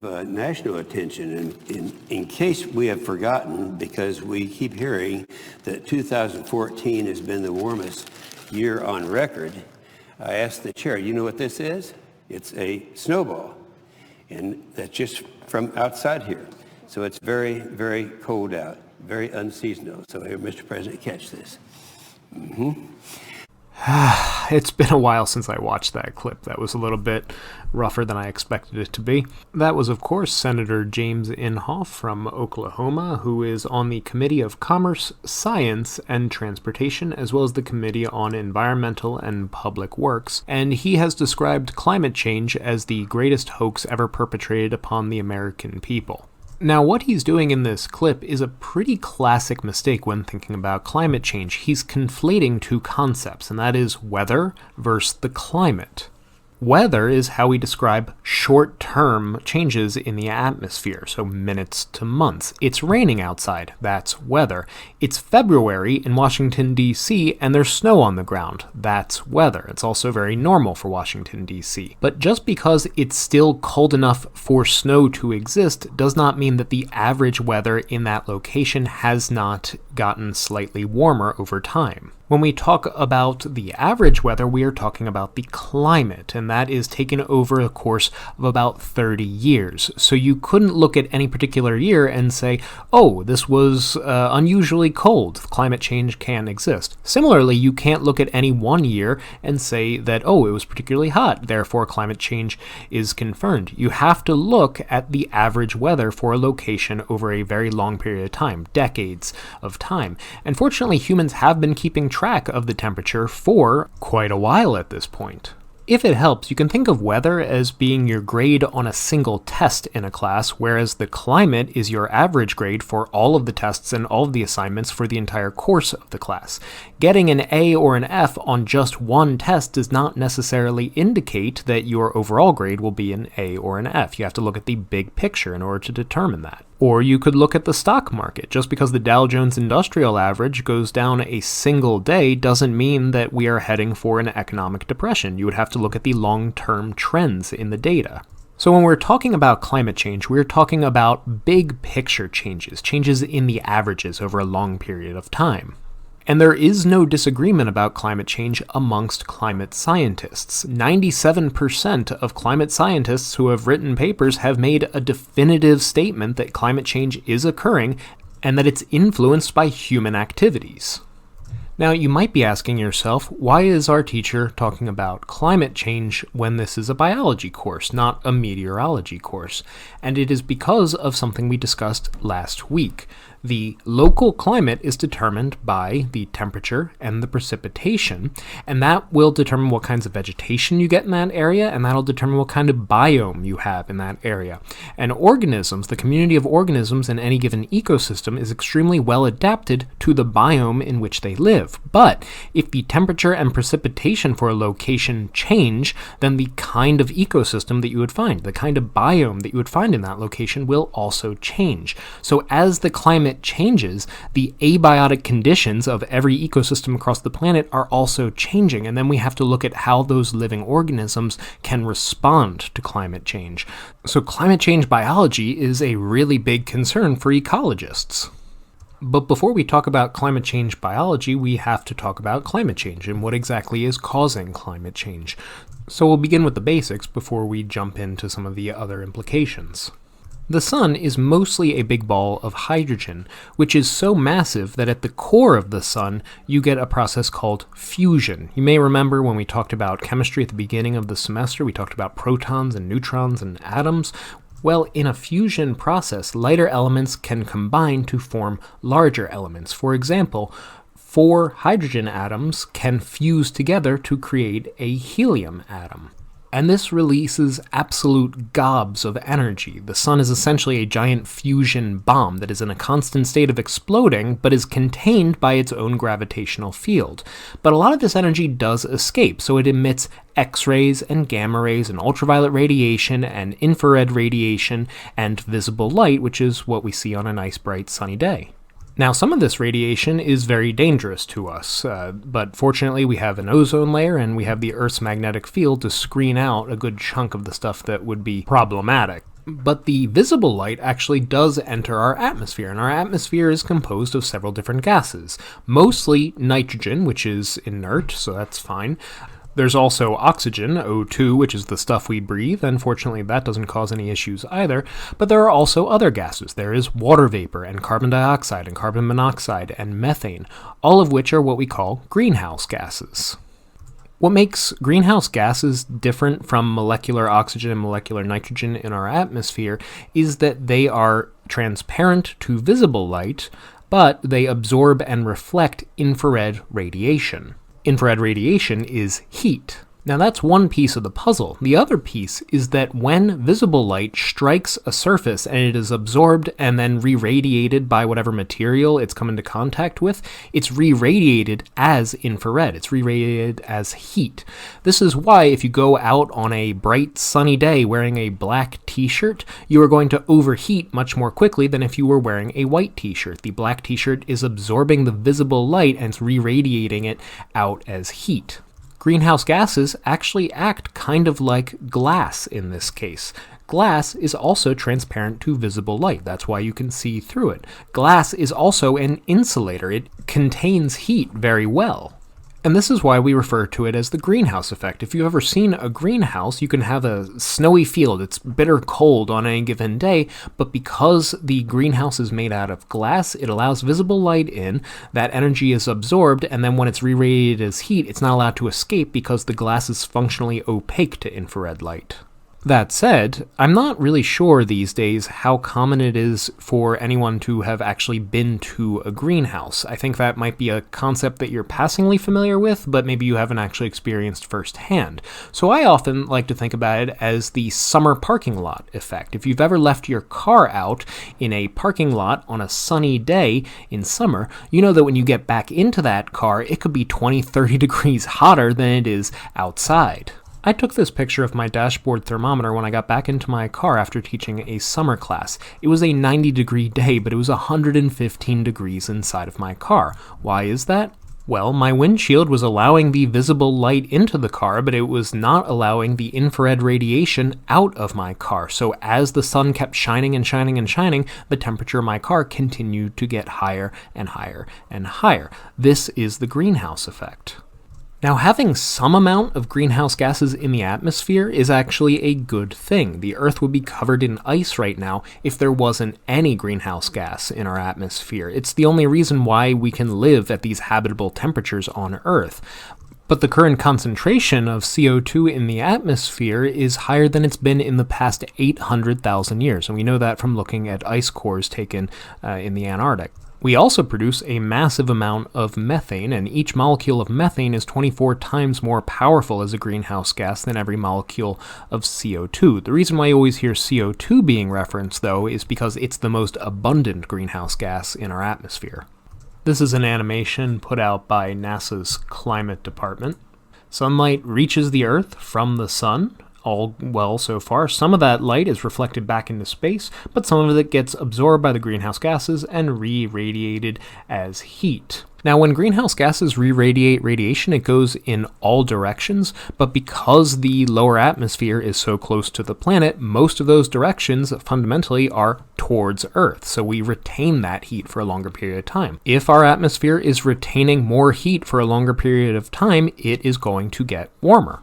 National attention, and in case we have forgotten, because we keep hearing that 2014 has been the warmest year on record, I asked the chair, you know what this is? It's a snowball, and that's just from outside here. So it's very, very cold out, very unseasonal. So here, Mr. President, catch this. It's been a while since I watched that clip. That was a little bit rougher than I expected it to be. That was, of course, Senator James Inhofe from Oklahoma, who is on the Committee of Commerce, Science, and Transportation, as well as the Committee on Environmental and Public Works, and he has described climate change as the greatest hoax ever perpetrated upon the American people. Now, what he's doing in this clip is a pretty classic mistake when thinking about climate change. He's conflating two concepts, and that is weather versus the climate. Weather is how we describe short-term changes in the atmosphere, so minutes to months. It's raining outside, that's weather. It's February in Washington, D.C., and there's snow on the ground, that's weather. It's also very normal for Washington, D.C. But just because it's still cold enough for snow to exist does not mean that the average weather in that location has not gotten slightly warmer over time. When we talk about the average weather, we are talking about the climate, and that is taken over a course of about 30 years. So you couldn't look at any particular year and say, oh, this was unusually cold. Climate change can exist. Similarly, you can't look at any one year and say that, oh, it was particularly hot, therefore climate change is confirmed. You have to look at the average weather for a location over a very long period of time, decades of time. And fortunately, humans have been keeping track of the temperature for quite a while at this point. If it helps, you can think of weather as being your grade on a single test in a class, whereas the climate is your average grade for all of the tests and all of the assignments for the entire course of the class. Getting an A or an F on just one test does not necessarily indicate that your overall grade will be an A or an F. You have to look at the big picture in order to determine that. Or you could look at the stock market. Just because the Dow Jones Industrial Average goes down a single day doesn't mean that we are heading for an economic depression. You would have to look at the long-term trends in the data. So when we're talking about climate change, we're talking about big picture changes, changes in the averages over a long period of time. And there is no disagreement about climate change amongst climate scientists. 97% of climate scientists who have written papers have made a definitive statement that climate change is occurring and that it's influenced by human activities. Now, you might be asking yourself, why is our teacher talking about climate change when this is a biology course, not a meteorology course? And it is because of something we discussed last week. The local climate is determined by the temperature and the precipitation, and that will determine what kinds of vegetation you get in that area, and that'll determine what kind of biome you have in that area. And organisms, the community of organisms in any given ecosystem, is extremely well adapted to the biome in which they live. But if the temperature and precipitation for a location change, then the kind of ecosystem that you would find, the kind of biome that you would find in that location will also change. So as the climate changes, the abiotic conditions of every ecosystem across the planet are also changing, and then we have to look at how those living organisms can respond to climate change. So climate change biology is a really big concern for ecologists. But before we talk about climate change biology, we have to talk about climate change and what exactly is causing climate change. So we'll begin with the basics before we jump into some of the other implications. The sun is mostly a big ball of hydrogen, which is so massive that at the core of the sun, you get a process called fusion. You may remember when we talked about chemistry at the beginning of the semester, we talked about protons and neutrons and atoms. Well, in a fusion process, lighter elements can combine to form larger elements. For example, 4 hydrogen atoms can fuse together to create a helium atom. And this releases absolute gobs of energy. The sun is essentially a giant fusion bomb that is in a constant state of exploding, but is contained by its own gravitational field. But a lot of this energy does escape, so it emits X-rays and gamma rays and ultraviolet radiation and infrared radiation and visible light, which is what we see on a nice bright sunny day. Now, some of this radiation is very dangerous to us, but fortunately we have an ozone layer and we have the Earth's magnetic field to screen out a good chunk of the stuff that would be problematic. But the visible light actually does enter our atmosphere, and our atmosphere is composed of several different gases. Mostly nitrogen, which is inert, so that's fine. There's also oxygen, O2, which is the stuff we breathe. Unfortunately, that doesn't cause any issues either. But there are also other gases. There is water vapor and carbon dioxide and carbon monoxide and methane, all of which are what we call greenhouse gases. What makes greenhouse gases different from molecular oxygen and molecular nitrogen in our atmosphere is that they are transparent to visible light, but they absorb and reflect infrared radiation. Infrared radiation is heat. Now that's one piece of the puzzle. The other piece is that when visible light strikes a surface and it is absorbed and then re-radiated by whatever material it's come into contact with, it's re-radiated as infrared. It's re-radiated as heat. This is why if you go out on a bright sunny day wearing a black t-shirt, you are going to overheat much more quickly than if you were wearing a white t-shirt. The black t-shirt is absorbing the visible light and it's re-radiating it out as heat. Greenhouse gases actually act kind of like glass in this case. Glass is also transparent to visible light. That's why you can see through it. Glass is also an insulator. It contains heat very well. And this is why we refer to it as the greenhouse effect. If you've ever seen a greenhouse, you can have a snowy field. It's bitter cold on any given day, but because the greenhouse is made out of glass, it allows visible light in, that energy is absorbed, and then when it's re-radiated as heat, it's not allowed to escape because the glass is functionally opaque to infrared light. That said, I'm not really sure these days how common it is for anyone to have actually been to a greenhouse. I think that might be a concept that you're passingly familiar with, but maybe you haven't actually experienced firsthand. So I often like to think about it as the summer parking lot effect. If you've ever left your car out in a parking lot on a sunny day in summer, you know that when you get back into that car, it could be 20, 30 degrees hotter than it is outside. I took this picture of my dashboard thermometer when I got back into my car after teaching a summer class. It was a 90-degree day, but it was 115 degrees inside of my car. Why is that? Well, my windshield was allowing the visible light into the car, but it was not allowing the infrared radiation out of my car. So as the sun kept shining and shining and shining, the temperature of my car continued to get higher and higher and higher. This is the greenhouse effect. Now, having some amount of greenhouse gases in the atmosphere is actually a good thing. The Earth would be covered in ice right now if there wasn't any greenhouse gas in our atmosphere. It's the only reason why we can live at these habitable temperatures on Earth. But the current concentration of CO2 in the atmosphere is higher than it's been in the past 800,000 years, and we know that from looking at ice cores taken in the Antarctic. We also produce a massive amount of methane, and each molecule of methane is 24 times more powerful as a greenhouse gas than every molecule of CO2. The reason why you always hear CO2 being referenced, though, is because it's the most abundant greenhouse gas in our atmosphere. This is an animation put out by NASA's climate department. Sunlight reaches the Earth from the sun. All well so far. Some of that light is reflected back into space, but some of it gets absorbed by the greenhouse gases and re-radiated as heat. Now, when greenhouse gases re-radiate radiation, it goes in all directions, but because the lower atmosphere is so close to the planet, most of those directions fundamentally are towards Earth, so we retain that heat for a longer period of time. If our atmosphere is retaining more heat for a longer period of time, it is going to get warmer.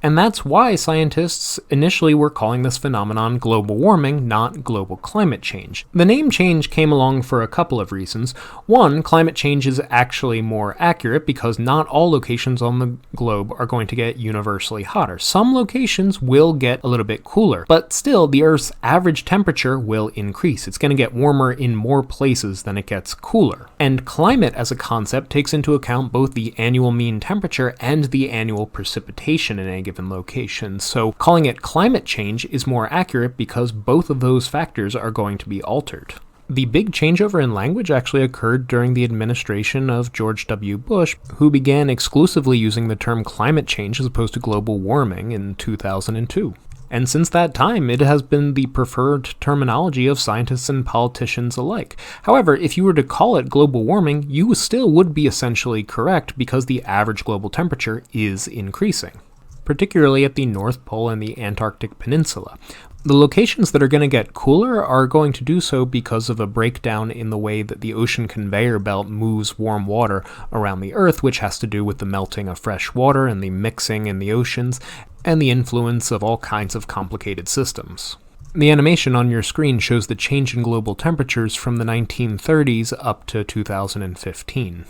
And that's why scientists initially were calling this phenomenon global warming, not global climate change. The name change came along for a couple of reasons. One, climate change is actually more accurate because not all locations on the globe are going to get universally hotter. Some locations will get a little bit cooler, but still the Earth's average temperature will increase. It's going to get warmer in more places than it gets cooler. And climate as a concept takes into account both the annual mean temperature and the annual precipitation in a given location. So calling it climate change is more accurate because both of those factors are going to be altered. The big changeover in language actually occurred during the administration of George W. Bush, who began exclusively using the term climate change as opposed to global warming in 2002. And since that time, it has been the preferred terminology of scientists and politicians alike. However, if you were to call it global warming, you still would be essentially correct because the average global temperature is increasing. particularly at the North Pole and the Antarctic Peninsula. The locations that are going to get cooler are going to do so because of a breakdown in the way that the ocean conveyor belt moves warm water around the Earth, which has to do with the melting of fresh water and the mixing in the oceans, and the influence of all kinds of complicated systems. The animation on your screen shows the change in global temperatures from the 1930s up to 2015.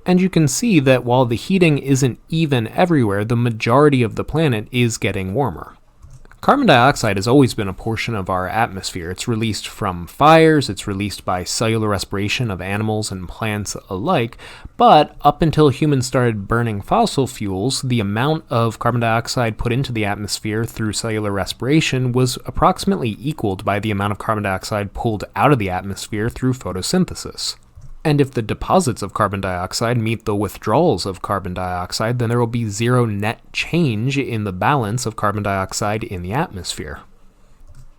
And you can see that while the heating isn't even everywhere, the majority of the planet is getting warmer. Carbon dioxide has always been a portion of our atmosphere. It's released from fires, it's released by cellular respiration of animals and plants alike, but up until humans started burning fossil fuels, the amount of carbon dioxide put into the atmosphere through cellular respiration was approximately equaled by the amount of carbon dioxide pulled out of the atmosphere through photosynthesis. And if the deposits of carbon dioxide meet the withdrawals of carbon dioxide, then there will be zero net change in the balance of carbon dioxide in the atmosphere.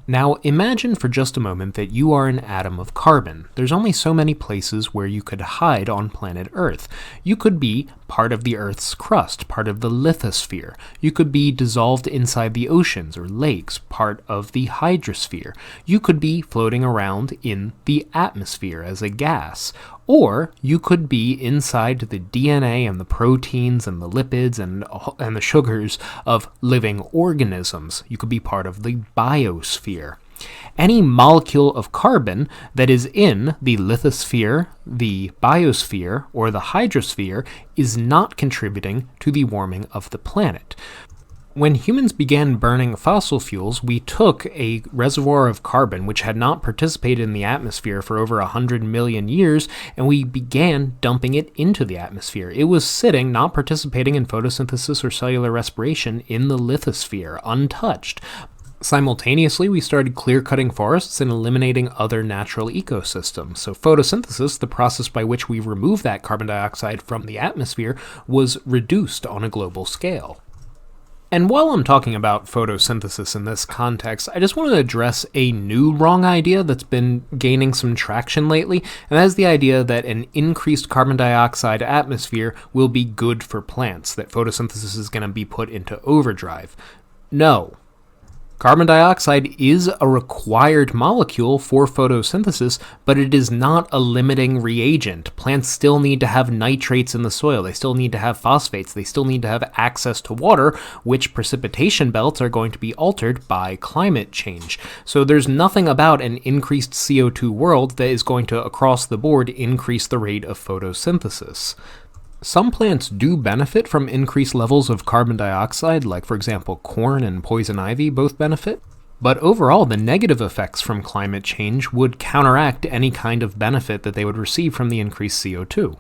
Now imagine for just a moment that you are an atom of carbon. There's only so many places where you could hide on planet Earth. You could be part of the Earth's crust, part of the lithosphere. You could be dissolved inside the oceans or lakes, part of the hydrosphere. You could be floating around in the atmosphere as a gas. Or you could be inside the DNA and the proteins and the lipids and the sugars of living organisms. You could be part of the biosphere. Any molecule of carbon that is in the lithosphere, the biosphere, or the hydrosphere is not contributing to the warming of the planet. When humans began burning fossil fuels, we took a reservoir of carbon which had not participated in the atmosphere for over 100 million years, and we began dumping it into the atmosphere. It was sitting, not participating in photosynthesis or cellular respiration, in the lithosphere, untouched. Simultaneously, we started clear-cutting forests and eliminating other natural ecosystems. So photosynthesis, the process by which we remove that carbon dioxide from the atmosphere, was reduced on a global scale. And while I'm talking about photosynthesis in this context, I just want to address a new wrong idea that's been gaining some traction lately, and that is the idea that an increased carbon dioxide atmosphere will be good for plants, that photosynthesis is going to be put into overdrive. No. Carbon dioxide is a required molecule for photosynthesis, but it is not a limiting reagent. Plants still need to have nitrates in the soil, they still need to have phosphates, they still need to have access to water, which precipitation belts are going to be altered by climate change. So there's nothing about an increased CO2 world that is going to, across the board, increase the rate of photosynthesis. Some plants do benefit from increased levels of carbon dioxide, like for example corn and poison ivy both benefit, but overall the negative effects from climate change would counteract any kind of benefit that they would receive from the increased CO2.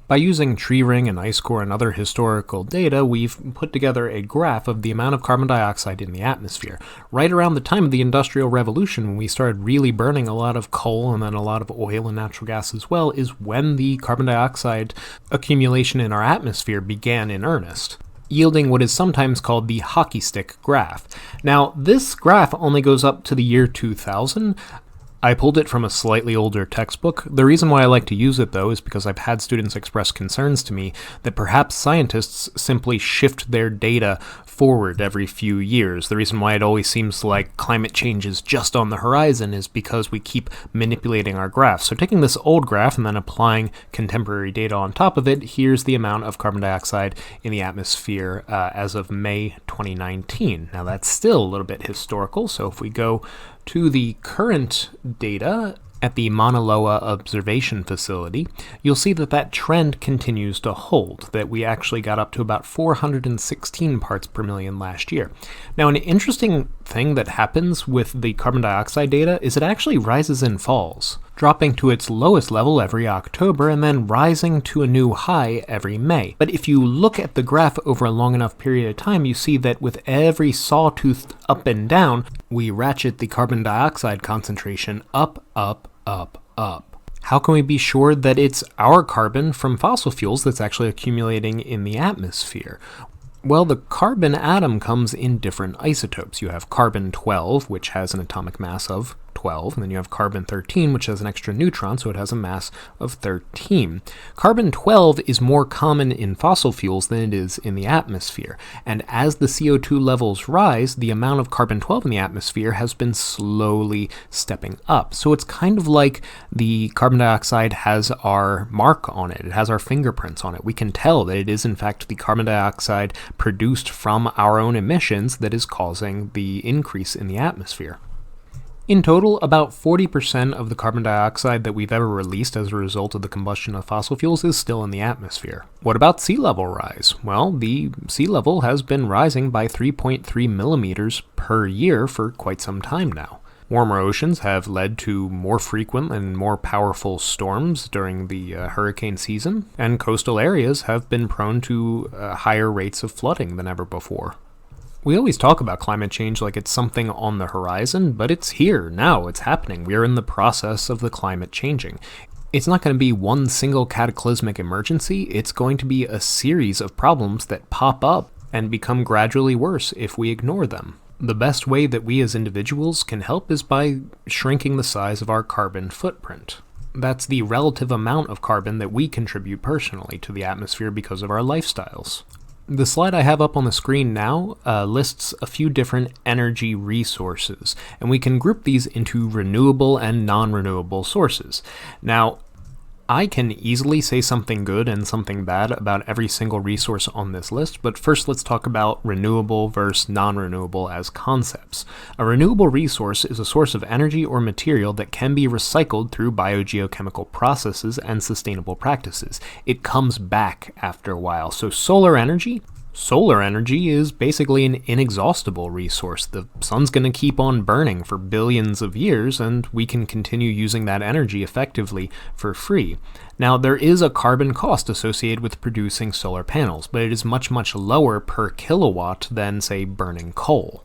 By using tree ring and ice core and other historical data, we've put together a graph of the amount of carbon dioxide in the atmosphere. Right around the time of the Industrial Revolution, when we started really burning a lot of coal and then a lot of oil and natural gas as well, is when the carbon dioxide accumulation in our atmosphere began in earnest, yielding what is sometimes called the hockey stick graph. Now, this graph only goes up to the year 2000. I pulled it from a slightly older textbook. The reason why I like to use it, though, is because I've had students express concerns to me that perhaps scientists simply shift their data forward every few years. The reason why it always seems like climate change is just on the horizon is because we keep manipulating our graphs. So taking this old graph and then applying contemporary data on top of it, here's the amount of carbon dioxide in the atmosphere as of May 2019. Now that's still a little bit historical, so if we go to the current data at the Mauna Loa Observation Facility, you'll see that that trend continues to hold, that we actually got up to about 416 parts per million last year. Now, an interesting thing that happens with the carbon dioxide data is it actually rises and falls, dropping to its lowest level every October and then rising to a new high every May. But if you look at the graph over a long enough period of time, you see that with every sawtooth up and down, we ratchet the carbon dioxide concentration up, up, up, up. How can we be sure that it's our carbon from fossil fuels that's actually accumulating in the atmosphere? Well, the carbon atom comes in different isotopes. You have carbon-12, which has an atomic mass of 12. 12, and then you have carbon-13, which has an extra neutron, so it has a mass of 13. Carbon-12 is more common in fossil fuels than it is in the atmosphere, and as the CO2 levels rise, the amount of carbon-12 in the atmosphere has been slowly stepping up. So it's kind of like the carbon dioxide has our mark on it. It has our fingerprints on it. We can tell that it is in fact the carbon dioxide produced from our own emissions that is causing the increase in the atmosphere. In total, about 40% of the carbon dioxide that we've ever released as a result of the combustion of fossil fuels is still in the atmosphere. What about sea level rise? Well, the sea level has been rising by 3.3 millimeters per year for quite some time now. Warmer oceans have led to more frequent and more powerful storms during the hurricane season, and coastal areas have been prone to higher rates of flooding than ever before. We always talk about climate change like it's something on the horizon, but it's here, now, it's happening. We are in the process of the climate changing. It's not going to be one single cataclysmic emergency, it's going to be a series of problems that pop up and become gradually worse if we ignore them. The best way that we as individuals can help is by shrinking the size of our carbon footprint. That's the relative amount of carbon that we contribute personally to the atmosphere because of our lifestyles. The slide I have up on the screen now lists a few different energy resources, and we can group these into renewable and non-renewable sources. Now, I can easily say something good and something bad about every single resource on this list, but first let's talk about renewable versus non-renewable as concepts. A renewable resource is a source of energy or material that can be recycled through biogeochemical processes and sustainable practices. It comes back after a while. So solar energy is basically an inexhaustible resource. The sun's going to keep on burning for billions of years, and we can continue using that energy effectively for free. Now, there is a carbon cost associated with producing solar panels, but it is much, much lower per kilowatt than, say, burning coal.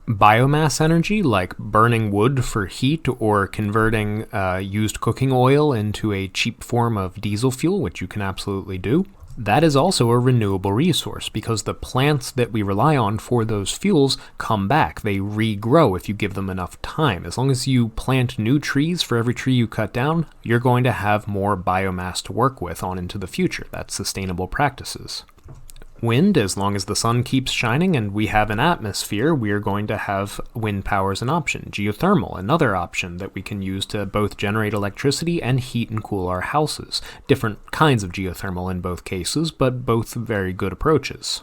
Biomass energy, like burning wood for heat or converting used cooking oil into a cheap form of diesel fuel, which you can absolutely do, that is also a renewable resource because the plants that we rely on for those fuels come back. They regrow if you give them enough time. As long as you plant new trees for every tree you cut down, you're going to have more biomass to work with on into the future. That's sustainable practices. Wind, as long as the sun keeps shining and we have an atmosphere, we are going to have wind power as an option. Geothermal, another option that we can use to both generate electricity and heat and cool our houses. Different kinds of geothermal in both cases, but both very good approaches.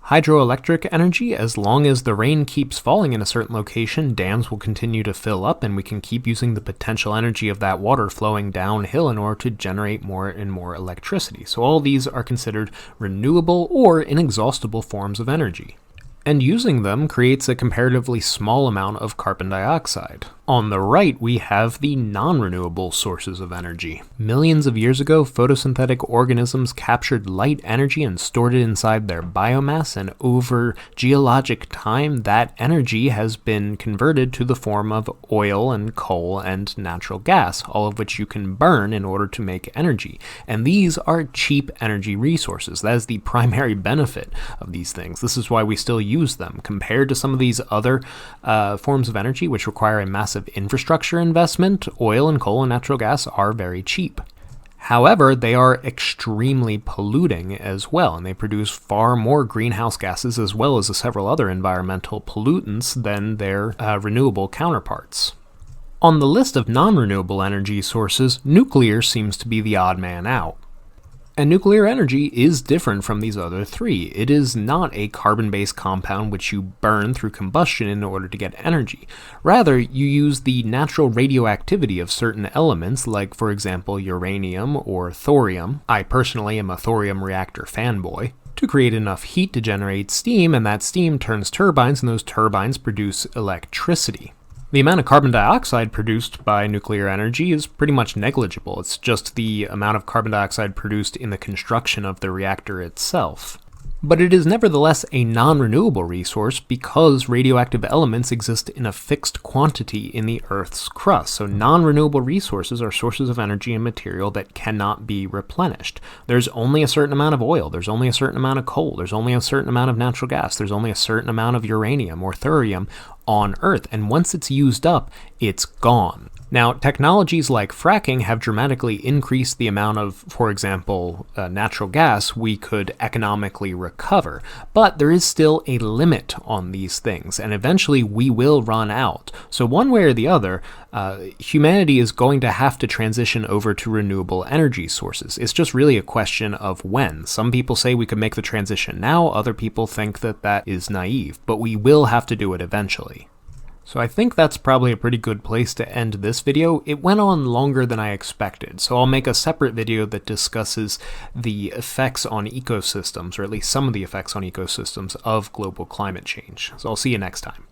Hydroelectric energy, as long as the rain keeps falling in a certain location, dams will continue to fill up and we can keep using the potential energy of that water flowing downhill in order to generate more and more electricity. So all these are considered renewable or inexhaustible forms of energy. And using them creates a comparatively small amount of carbon dioxide. On the right, we have the non-renewable sources of energy. Millions of years ago, photosynthetic organisms captured light energy and stored it inside their biomass, and over geologic time, that energy has been converted to the form of oil and coal and natural gas, all of which you can burn in order to make energy. And these are cheap energy resources. That is the primary benefit of these things. This is why we still use them, compared to some of these other forms of energy, which require a massive infrastructure investment. Oil and coal and natural gas are very cheap. However, they are extremely polluting as well, and they produce far more greenhouse gases as well as several other environmental pollutants than their renewable counterparts. On the list of non-renewable energy sources, nuclear seems to be the odd man out. And nuclear energy is different from these other three. It is not a carbon-based compound which you burn through combustion in order to get energy. Rather, you use the natural radioactivity of certain elements, like, for example, uranium or thorium. I personally am a thorium reactor fanboy, to create enough heat to generate steam, and that steam turns turbines, and those turbines produce electricity. The amount of carbon dioxide produced by nuclear energy is pretty much negligible. It's just the amount of carbon dioxide produced in the construction of the reactor itself. But it is nevertheless a non-renewable resource because radioactive elements exist in a fixed quantity in the Earth's crust. So non-renewable resources are sources of energy and material that cannot be replenished. There's only a certain amount of oil, there's only a certain amount of coal, there's only a certain amount of natural gas, there's only a certain amount of uranium or thorium on Earth, and once it's used up, it's gone. Now, technologies like fracking have dramatically increased the amount of, for example, natural gas we could economically recover, but there is still a limit on these things, and eventually we will run out. So one way or the other, humanity is going to have to transition over to renewable energy sources. It's just really a question of when. Some people say we could make the transition now, other people think that that is naive, but we will have to do it eventually. So I think that's probably a pretty good place to end this video. It went on longer than I expected, so I'll make a separate video that discusses the effects on ecosystems, or at least some of the effects on ecosystems of global climate change. So I'll see you next time.